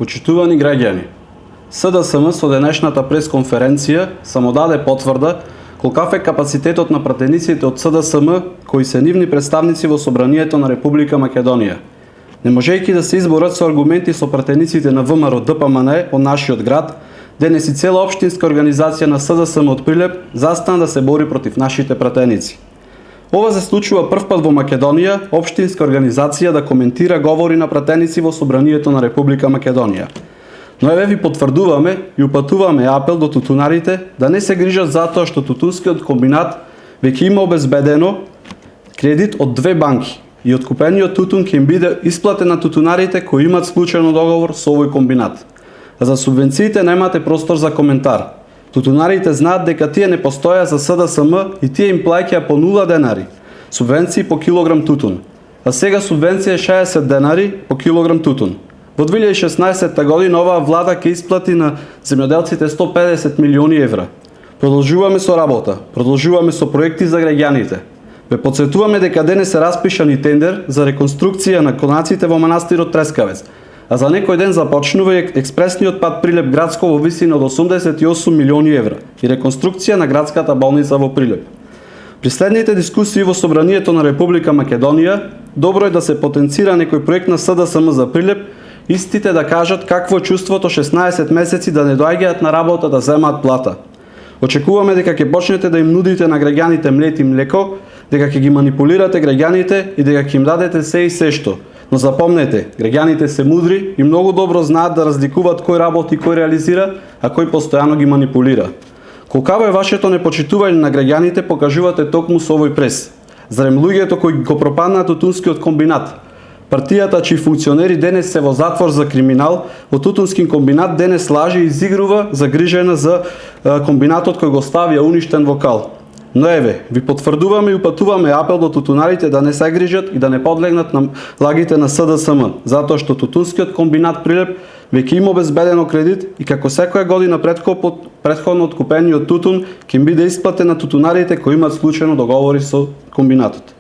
Почитувани граѓани, СДСМ со денешната пресконференција само даде потврда колкав е капацитетот на пратениците од СДСМ кои се нивни представници во Собранието на Република Македонија. Не можејќи да се изборат со аргументи со пратениците на ВМРО ДПМН од нашиот град, денес и цела општинска организација на СДСМ од Прилеп застана да се бори против нашите пратеници. Ова се случува првпат во Македонија општинска организација да коментира говори на пратеници во Собранието на Република Македонија. Но еве ви потврдуваме и упатуваме апел до тутунарите да не се грижат за тоа што тутунскиот комбинат веќе има обезбедено кредит од две банки и откупениот тутун ќе им биде исплатен на тутунарите кои имаат склучено договор со овој комбинат. А за субвенциите немате простор за коментар. Тутунарите знаат дека тие не постоја за СДСМ и тие им плаќаа по 0 денари субвенции по килограм тутун. А сега субвенција е 60 денари по килограм тутун. Во 2016 година оваа влада ќе исплати на земјоделците 150 милиони евра. Продолжуваме со работа, продолжуваме со проекти за граѓаните. Ве потсетуваме дека денес се распишан и тендер за реконструкција на конаците во манастирот Трескавец, а за некој ден започнува и експресниот пат Прилеп градско во висина од 88 милиони евра и реконструкција на градската болница во Прилеп. При следните дискусии во Собранието на Република Македонија, добро е да се потенцира некој проект на СДСМ за Прилеп, истите да кажат какво е чувството 16 месеци да не доаѓаат на работа да земаат плата. Очекуваме дека ќе почнете да им нудите на граѓаните млет и млеко, дека ќе ги манипулирате граѓаните и дека ќе им дадете се и се што. Но запомнете, граѓаните се мудри и многу добро знаат да разликуваат кој работи и кој реализира, а кој постојано ги манипулира. Колкаво е вашето непочитување на граѓаните покажувате токму со овој прес. Зарем луѓето кои го пропаднаа тутунскиот комбинат, партијата чии функционери денес се во затвор за криминал, во тутунски комбинат денес лаже и изигрува загрижена за комбинатот кој го ставија уништен во кал. Но еве, ви потврдуваме и упатуваме апел до тутунарите да не се грижат и да не подлегнат на лагите на СДСМ, затоа што тутунскиот комбинат Прилеп веќе има обезбедено кредит и како секоја година претходно откупениот тутун ќе им биде исплатен на тутунарите кои имаат склучено договори со комбинатот.